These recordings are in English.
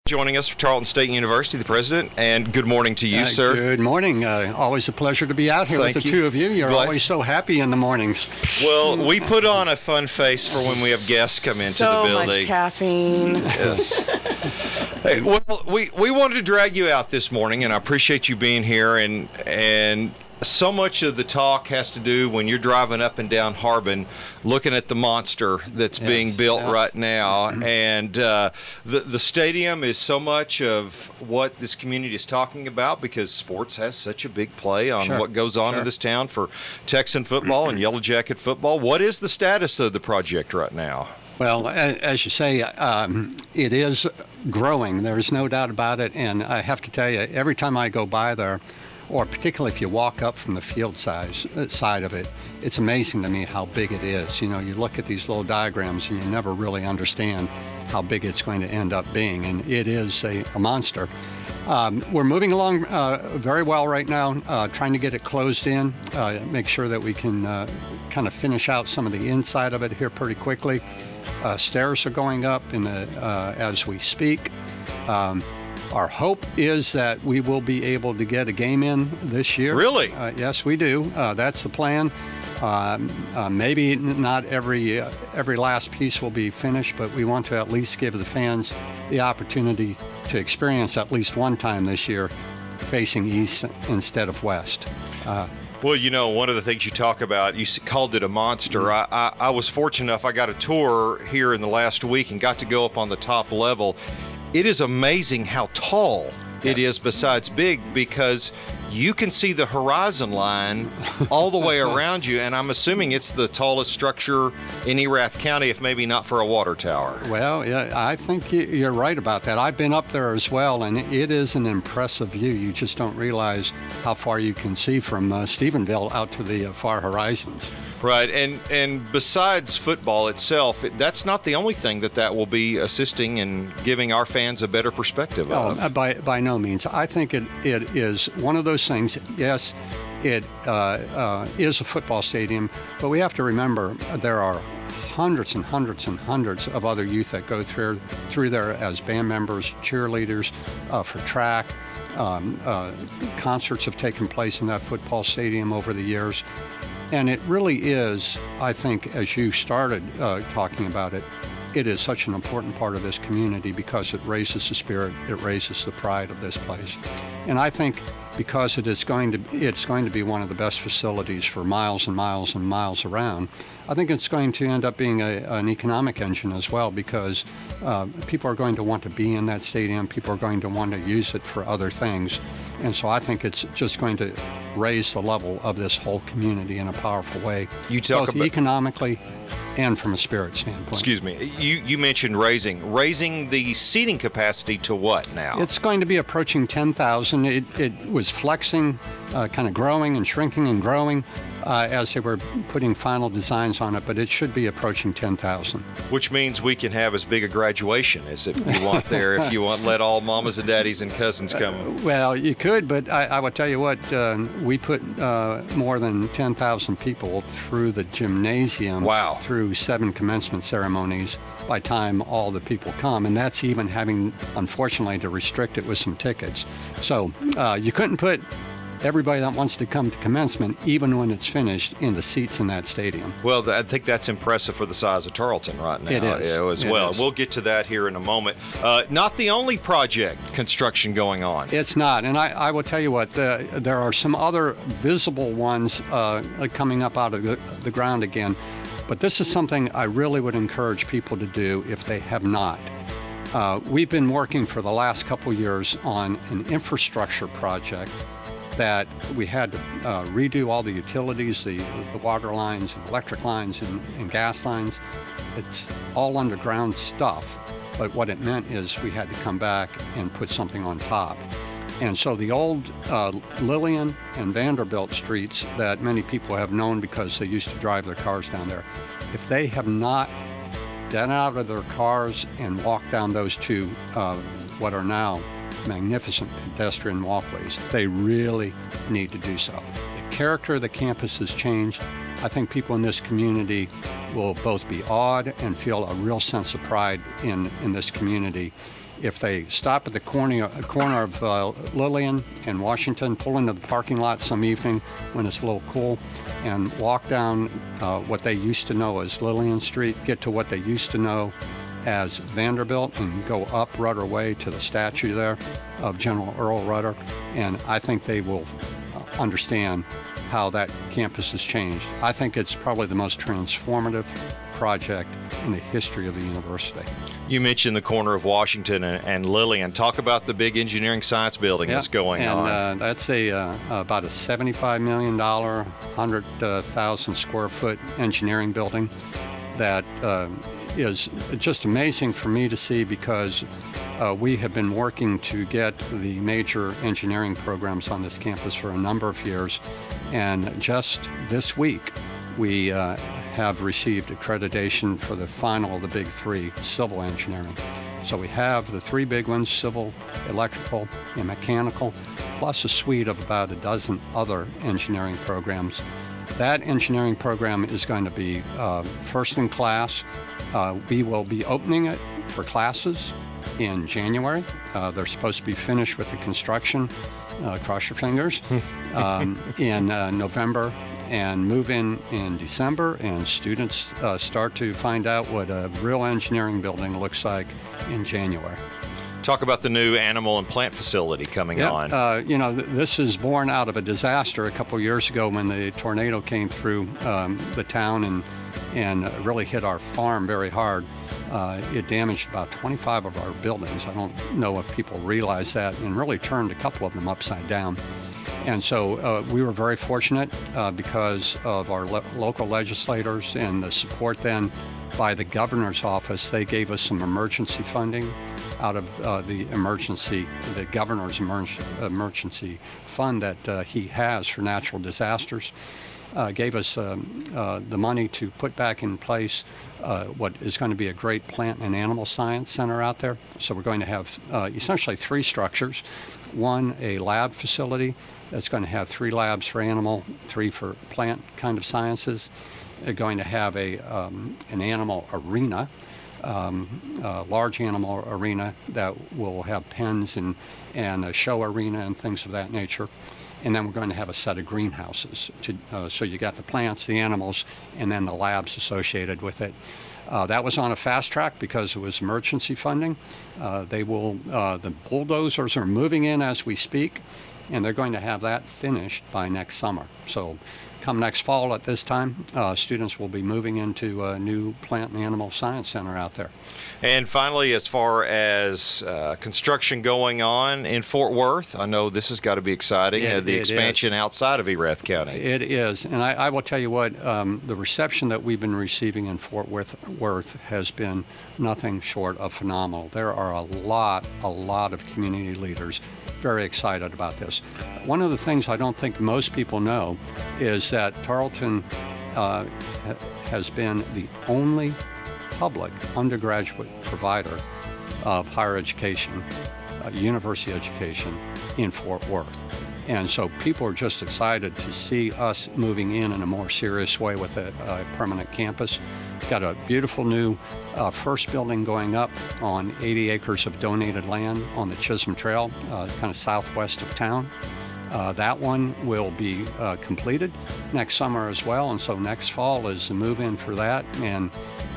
Joining us from Tarleton State University, the president, and good morning to you, sir. Good morning. Always a pleasure to be out here with the two of you. You're always so happy in the mornings. Well, we put on a fun face for when we have guests come into the building. So much caffeine. Yes. Hey, well, we wanted to drag you out this morning, and I appreciate you being here, and so much of the talk has to do when you're driving up and down Harbin, looking at the monster that's being built right now. And the stadium is so much of what this community is talking about because sports has such a big play on what goes on in this town for Texan football and Yellow Jacket football. What is the status of the project right now? Well, as you say, it is growing. There's no doubt about it. And I have to tell you, every time I go by there, or particularly if you walk up from the field side of it, it's amazing to me how big it is. You know, you look at these little diagrams and you never really understand how big it's going to end up being, and it is a monster. We're moving along very well right now, trying to get it closed in, make sure that we can kind of finish out some of the inside of it here pretty quickly. Stairs are going up as we speak. Our hope is that we will be able to get a game in this year. Really? Yes, we do. That's the plan. Maybe not every last piece will be finished, but we want to at least give the fans the opportunity to experience at least one time this year facing east instead of west. Well, you know, one of the things you talk about, you called it a monster. I was fortunate enough, I got a tour here in the last week and got to go up on the top level. It is amazing how tall it is besides big, because you can see the horizon line all the way around you, and I'm assuming it's the tallest structure in Erath County, if maybe not for a water tower. Well, yeah, I think you're right about that. I've been up there as well, and it is an impressive view. You just don't realize how far you can see from Stephenville out to the far horizons. Right, and besides football itself, that's not the only thing that will be assisting in giving our fans a better perspective of. By no means. I think it is one of those things. Yes, it is a football stadium, but we have to remember there are hundreds and hundreds and hundreds of other youth that go through there as band members, cheerleaders, for track. Concerts have taken place in that football stadium over the years. And it really is, I think, as you started talking about it, it is such an important part of this community because it raises the spirit, it raises the pride of this place. And I think because it's going to be one of the best facilities for miles and miles and miles around, I think it's going to end up being an economic engine as well, because people are going to want to be in that stadium, people are going to want to use it for other things. And so I think it's just going to raise the level of this whole community in a powerful way, both economically and from a spirit standpoint. Excuse me. You mentioned raising the seating capacity to what now? It's going to be approaching 10,000. It was flexing, kind of growing and shrinking and growing as they were putting final designs on it, but it should be approaching 10,000. Which means we can have as big a graduation as if you want there, if you want, let all mamas and daddies and cousins come. Well, you could, but I will tell you what, we put more than 10,000 people through the gymnasium. Wow. Through 7 commencement ceremonies by time all the people come, and that's even having, unfortunately, to restrict it with some tickets. So you couldn't put everybody that wants to come to commencement, even when it's finished, in the seats in that stadium. Well, I think that's impressive for the size of Tarleton right now. It is. As well. We'll get to that here in a moment. Not the only project construction going on. It's not, and I will tell you what, there are some other visible ones coming up out of the ground again, but this is something I really would encourage people to do if they have not. We've been working for the last couple years on an infrastructure project that we had to redo all the utilities, the water lines, and electric lines, and gas lines. It's all underground stuff, but what it meant is we had to come back and put something on top. And so the old Lillian and Vanderbilt streets that many people have known because they used to drive their cars down there, if they have not gotten out of their cars and walked down those two, what are now magnificent pedestrian walkways, they really need to do so. The character of the campus has changed. I think people in this community will both be awed and feel a real sense of pride in this community. if they stop at the corner of Lillian and Washington, pull into the parking lot some evening when it's a little cool, and walk down what they used to know as Lillian Street, get to what they used to know as Vanderbilt, and go up Rudder Way to the statue there of General Earl Rudder, and I think they will understand how that campus has changed. I think it's probably the most transformative project in the history of the university. You mentioned the corner of Washington and Lillian. Talk about the big engineering science building that's going on. That's about a $75 million, 100,000 square foot engineering building that is just amazing for me to see, because we have been working to get the major engineering programs on this campus for a number of years, and just this week we have received accreditation for the final of the big three, civil engineering. So we have the three big ones, civil, electrical, and mechanical, plus a suite of about a dozen other engineering programs. That engineering program is going to be first in class. We will be opening it for classes in January. They're supposed to be finished with the construction, cross your fingers, in November, and move in December, and students start to find out what a real engineering building looks like in January. Talk about the new animal and plant facility coming on. This is born out of a disaster a couple years ago when the tornado came through the town and really hit our farm very hard. It damaged about 25 of our buildings. I don't know if people realize that, and really turned a couple of them upside down. And so we were very fortunate because of our local legislators and the support then by the governor's office. They gave us some emergency funding out of the governor's emergency fund that he has for natural disasters. Gave us the money to put back in place what is going to be a great plant and animal science center out there. So we're going to have essentially three structures. One, a lab facility that's going to have 3 labs for animal, 3 for plant kind of sciences. They're going to have an animal arena, a large animal arena that will have pens and a show arena and things of that nature. And then we're going to have a set of greenhouses. So you got the plants, the animals, and then the labs associated with it. That was on a fast track because it was emergency funding. The bulldozers are moving in as we speak, and they're going to have that finished by next summer. So come next fall at this time, students will be moving into a new plant and animal science center out there. And finally, as far as construction going on in Fort Worth, I know this has got to be exciting, the expansion outside of Erath County. It is, and I will tell you what, the reception that we've been receiving in Fort Worth has been nothing short of phenomenal. There are a lot of community leaders very excited about this. One of the things I don't think most people know is that Tarleton has been the only public undergraduate provider of higher education, university education in Fort Worth. And so people are just excited to see us moving in a more serious way with a permanent campus. We've got a beautiful new first building going up on 80 acres of donated land on the Chisholm Trail, kind of southwest of town. That one will be completed next summer as well, and so next fall is the move-in for that. And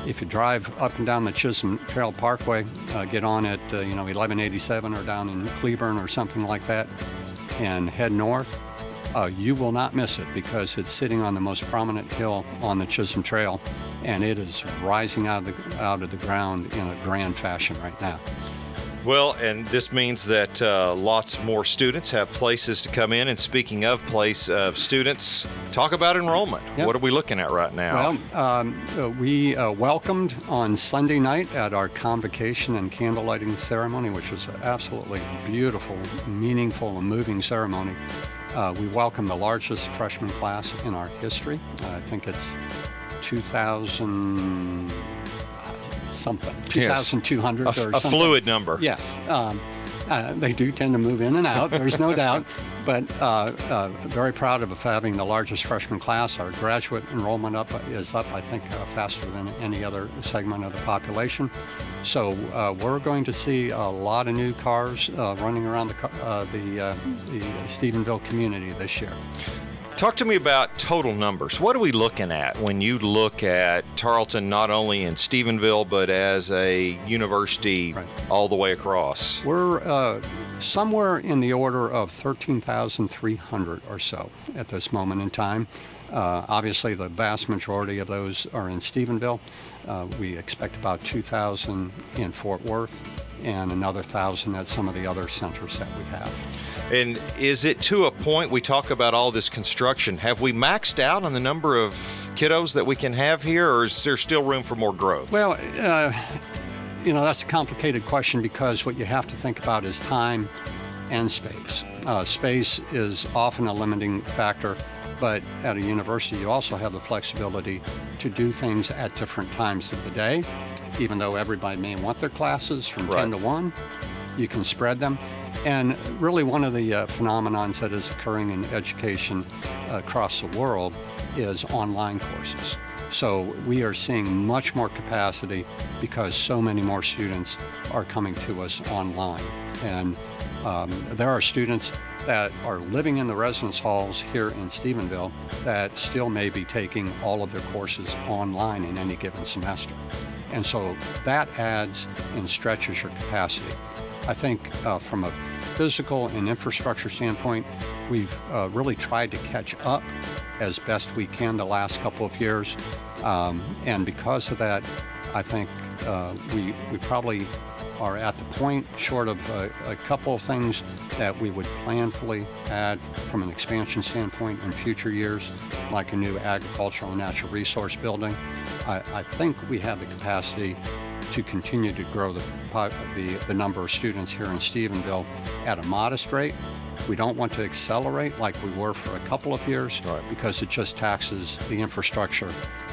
if you drive up and down the Chisholm Trail Parkway, get on at 1187 or down in Cleburne or something like that, and head north, you will not miss it because it's sitting on the most prominent hill on the Chisholm Trail, and it is rising out of the ground in a grand fashion right now. Well, and this means that lots more students have places to come in. And speaking of place of students, talk about enrollment. Yep. What are we looking at right now? Well, we welcomed on Sunday night at our convocation and candle lighting ceremony, which was an absolutely beautiful, meaningful, and moving ceremony. We welcomed the largest freshman class in our history. I think it's 2,000... something, 2,200 or something. A fluid number. Yes. They do tend to move in and out, there's no doubt, but very proud of having the largest freshman class. Our graduate enrollment is up, I think, faster than any other segment of the population. So we're going to see a lot of new cars running around the Stephenville community this year. Talk to me about total numbers. What are we looking at when you look at Tarleton, not only in Stephenville, but as a university all the way across? We're somewhere in the order of 13,300 or so at this moment in time. Obviously, the vast majority of those are in Stephenville. We expect about 2,000 in Fort Worth and another 1,000 at some of the other centers that we have. And is it to a point, we talk about all this construction, have we maxed out on the number of kiddos that we can have here, or is there still room for more growth? Well, that's a complicated question because what you have to think about is time and space. Space is often a limiting factor, but at a university you also have the flexibility to do things at different times of the day. Even though everybody may want their classes from 10 to 1, you can spread them. And really one of the phenomenons that is occurring in education across the world is online courses. So we are seeing much more capacity because so many more students are coming to us online. And there are students that are living in the residence halls here in Stephenville that still may be taking all of their courses online in any given semester. And so that adds and stretches your capacity. I think from a physical and infrastructure standpoint, we've really tried to catch up as best we can the last couple of years. And because of that, I think we probably are at the point, short of a couple of things that we would planfully add from an expansion standpoint in future years, like a new agricultural and natural resource building. I think we have the capacity to continue to grow the number of students here in Stephenville at a modest rate. We don't want to accelerate like we were for a couple of years because it just taxes the infrastructure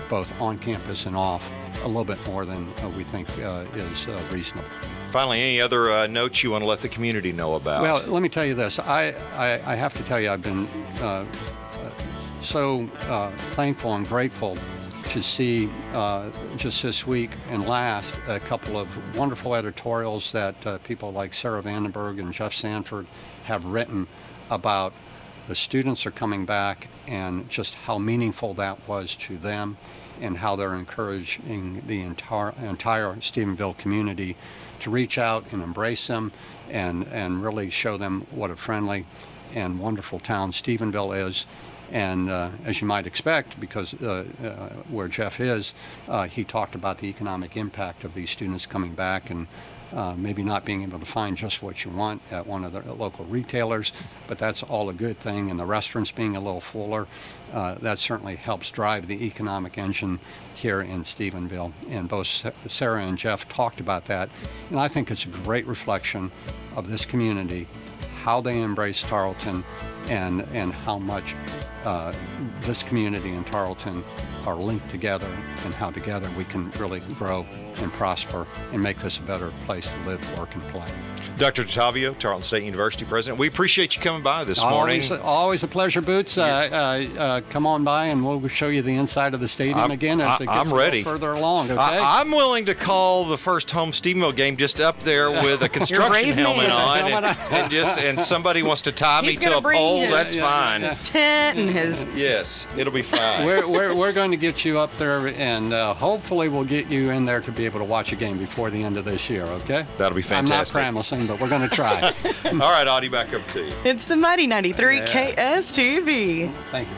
both on campus and off a little bit more than we think is reasonable. Finally, any other notes you want to let the community know about? Well, let me tell you this. I have to tell you, I've been so thankful and grateful to see just this week and last a couple of wonderful editorials that people like Sarah Vandenberg and Jeff Sanford have written about the students are coming back and just how meaningful that was to them and how they're encouraging the entire Stephenville community to reach out and embrace them and really show them what a friendly and wonderful town Stephenville is. And as you might expect, because where Jeff is, he talked about the economic impact of these students coming back and maybe not being able to find just what you want at one of the local retailers, but that's all a good thing. And the restaurants being a little fuller, that certainly helps drive the economic engine here in Stephenville. And both Sarah and Jeff talked about that. And I think it's a great reflection of this community, how they embrace Tarleton and how much this community and Tarleton are linked together and how together we can really grow and prosper and make this a better place to live, work, and play. Dr. Dottavio, Tarleton State University president, we appreciate you coming by this morning. Always a pleasure, Boots. Come on by and we'll show you the inside of the stadium again as it gets a little further along. Okay? I'm willing to call the first home Stephenville game just up there with a construction helmet on and somebody wants to tie me to a pole, that's fine. His tent and his... Yes, it'll be fine. We're going to get you up there and hopefully we'll get you in there to be able to watch a game before the end of this year, okay? That'll be fantastic. I'm not promising, but we're going to try. All right, Audie, back up to you. It's the Mighty 93 KSTV. Thank you.